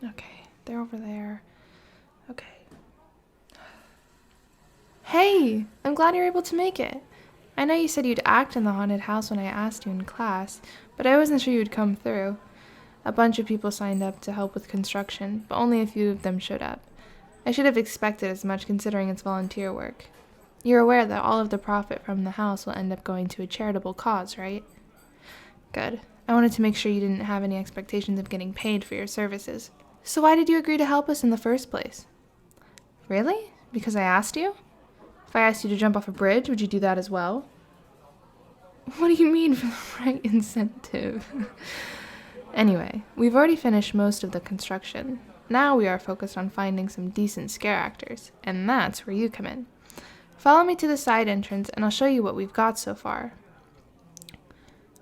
Okay, they're over there. Okay. Hey, I'm glad you're able to make it. I know you said you'd act in the haunted house when I asked you in class, but I wasn't sure you'd come through. A bunch of people signed up to help with construction, but only a few of them showed up. I should have expected as much considering it's volunteer work. You're aware that all of the profit from the house will end up going to a charitable cause, right? Good. I wanted to make sure you didn't have any expectations of getting paid for your services. So why did you agree to help us in the first place? Really? Because I asked you? If I asked you to jump off a bridge, would you do that as well? What do you mean for the right incentive? Anyway, we've already finished most of the construction. Now we are focused on finding some decent scare actors, and that's where you come in. Follow me to the side entrance and I'll show you what we've got so far.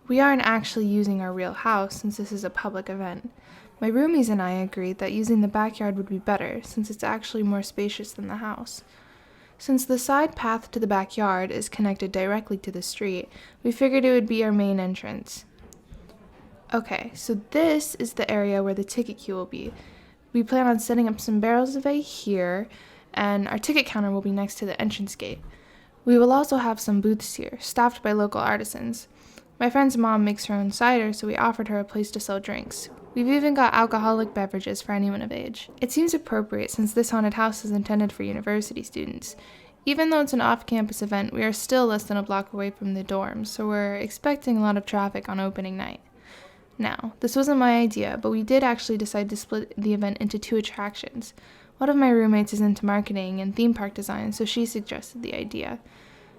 We aren't actually using our real house since this is a public event. My roomies and I agreed that using the backyard would be better since it's actually more spacious than the house. Since the side path to the backyard is connected directly to the street, we figured it would be our main entrance. Okay, so this is the area where the ticket queue will be. We plan on setting up some barrels of hay here, and our ticket counter will be next to the entrance gate. We will also have some booths here, staffed by local artisans. My friend's mom makes her own cider, so we offered her a place to sell drinks. We've even got alcoholic beverages for anyone of age. It seems appropriate since this haunted house is intended for university students. Even though it's an off-campus event, we are still less than a block away from the dorms, so we're expecting a lot of traffic on opening night. Now, this wasn't my idea, but we did actually decide to split the event into 2 attractions. One of my roommates is into marketing and theme park design, so she suggested the idea.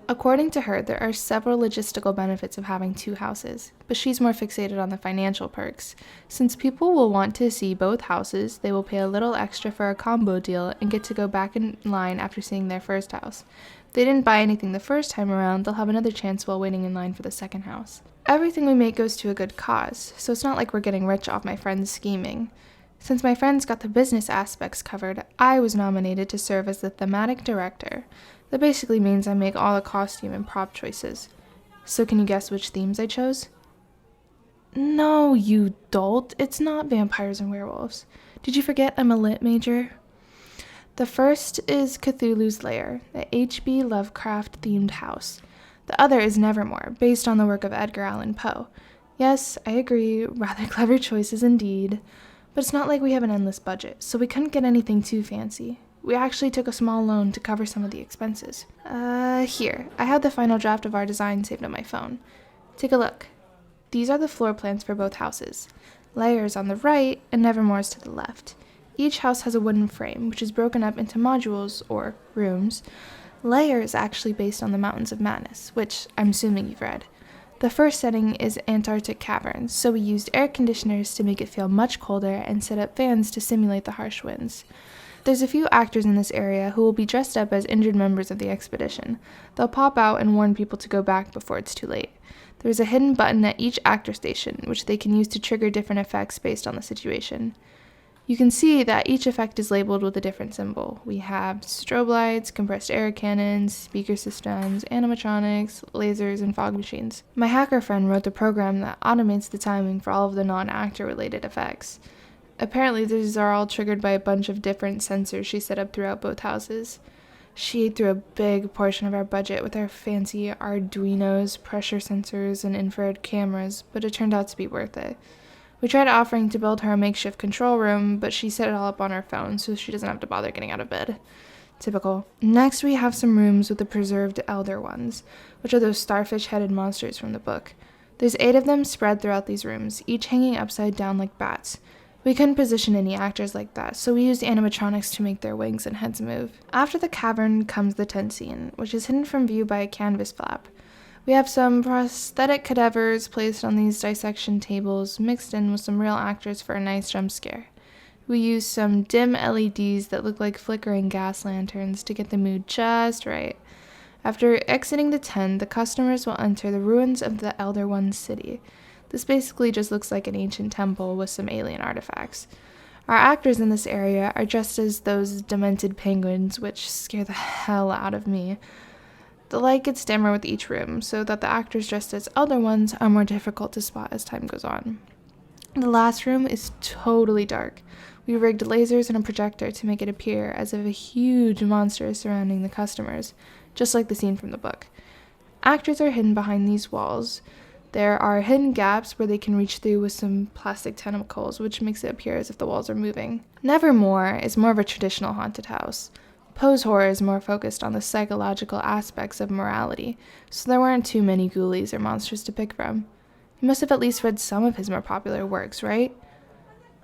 According to her, there are several logistical benefits of having 2 houses, but she's more fixated on the financial perks. Since people will want to see both houses, they will pay a little extra for a combo deal and get to go back in line after seeing their first house. If they didn't buy anything the first time around, they'll have another chance while waiting in line for the second house. Everything we make goes to a good cause, so it's not like we're getting rich off my friend's scheming. Since my friends got the business aspects covered, I was nominated to serve as the thematic director. That basically means I make all the costume and prop choices. So can you guess which themes I chose? No, you dolt. It's not vampires and werewolves. Did you forget I'm a lit major? The first is Cthulhu's Lair, the H.P. Lovecraft-themed house. The other is Nevermore, based on the work of Edgar Allan Poe. Yes, I agree, rather clever choices indeed. But it's not like we have an endless budget, so we couldn't get anything too fancy. We actually took a small loan to cover some of the expenses. Here, I have the final draft of our design saved on my phone. Take a look. These are the floor plans for both houses. Layers on the right and Nevermore's to the left. Each house has a wooden frame, which is broken up into modules, or rooms. Layer is actually based on the Mountains of Madness, which I'm assuming you've read. The first setting is Antarctic caverns, so we used air conditioners to make it feel much colder and set up fans to simulate the harsh winds. There's a few actors in this area who will be dressed up as injured members of the expedition. They'll pop out and warn people to go back before it's too late. There's a hidden button at each actor station, which they can use to trigger different effects based on the situation. You can see that each effect is labeled with a different symbol. We have strobe lights, compressed air cannons, speaker systems, animatronics, lasers, and fog machines. My hacker friend wrote the program that automates the timing for all of the non-actor related effects. Apparently these are all triggered by a bunch of different sensors she set up throughout both houses. She ate through a big portion of our budget with our fancy Arduinos, pressure sensors, and infrared cameras, but it turned out to be worth it. We tried offering to build her a makeshift control room, but she set it all up on her phone so she doesn't have to bother getting out of bed. Typical. Next we have some rooms with the preserved Elder Ones, which are those starfish-headed monsters from the book. There's 8 of them spread throughout these rooms, each hanging upside down like bats. We couldn't position any actors like that, so we used animatronics to make their wings and heads move. After the cavern comes the tent scene, which is hidden from view by a canvas flap. We have some prosthetic cadavers placed on these dissection tables, mixed in with some real actors for a nice jump scare. We used some dim LEDs that look like flickering gas lanterns to get the mood just right. After exiting the tent, the customers will enter the ruins of the Elder One's city. This basically just looks like an ancient temple with some alien artifacts. Our actors in this area are dressed as those demented penguins, which scare the hell out of me. The light gets dimmer with each room, so that the actors dressed as Elder Ones are more difficult to spot as time goes on. The last room is totally dark, We rigged lasers and a projector to make it appear as if a huge monster is surrounding the customers, just like the scene from the book. Actors are hidden behind these walls. There are hidden gaps where they can reach through with some plastic tentacles, which makes it appear as if the walls are moving. Nevermore is more of a traditional haunted house. Poe's horror is more focused on the psychological aspects of morality, so there weren't too many ghoulies or monsters to pick from. You must have at least read some of his more popular works, right?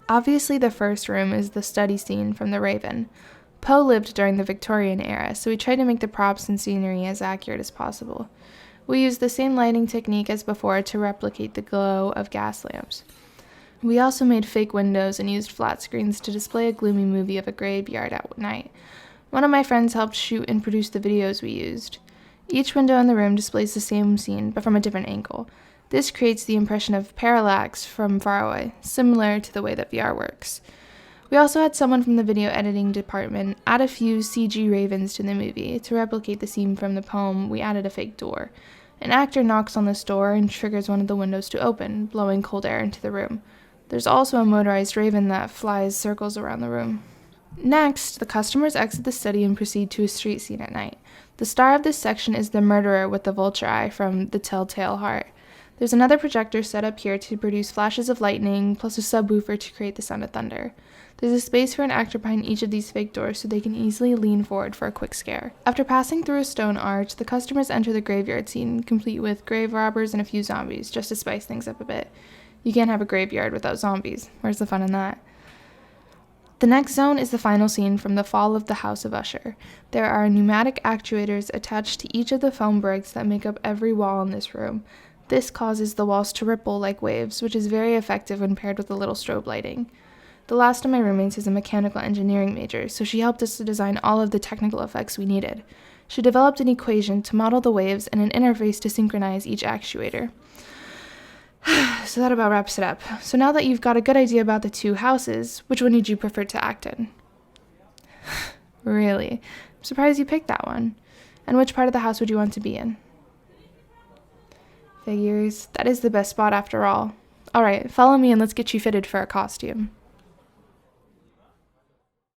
Obviously, the first room is the study scene from The Raven. Poe lived during the Victorian era, so we tried to make the props and scenery as accurate as possible. We used the same lighting technique as before to replicate the glow of gas lamps. We also made fake windows and used flat screens to display a gloomy movie of a graveyard at night. One of my friends helped shoot and produce the videos we used. Each window in the room displays the same scene, but from a different angle. This creates the impression of parallax from far away, similar to the way that VR works. We also had someone from the video editing department add a few CG ravens to the movie. To replicate the scene from the poem, we added a fake door. An actor knocks on this door and triggers one of the windows to open, blowing cold air into the room. There's also a motorized raven that flies circles around the room. Next, the customers exit the study and proceed to a street scene at night. The star of this section is the murderer with the vulture eye from The Telltale Heart. There's another projector set up here to produce flashes of lightning, plus a subwoofer to create the sound of thunder. There's a space for an actor behind each of these fake doors so they can easily lean forward for a quick scare. After passing through a stone arch, the customers enter the graveyard scene, complete with grave robbers and a few zombies, just to spice things up a bit. You can't have a graveyard without zombies. Where's the fun in that? The next zone is the final scene from The Fall of the House of Usher. There are pneumatic actuators attached to each of the foam bricks that make up every wall in this room. This causes the walls to ripple like waves, which is very effective when paired with a little strobe lighting. The last of my roommates is a mechanical engineering major, so she helped us to design all of the technical effects we needed. She developed an equation to model the waves and an interface to synchronize each actuator. So that about wraps it up. So now that you've got a good idea about the two houses, which one would you prefer to act in? Really? I'm surprised you picked that one. And which part of the house would you want to be in? Figures. That is the best spot after all. Alright, follow me and let's get you fitted for a costume.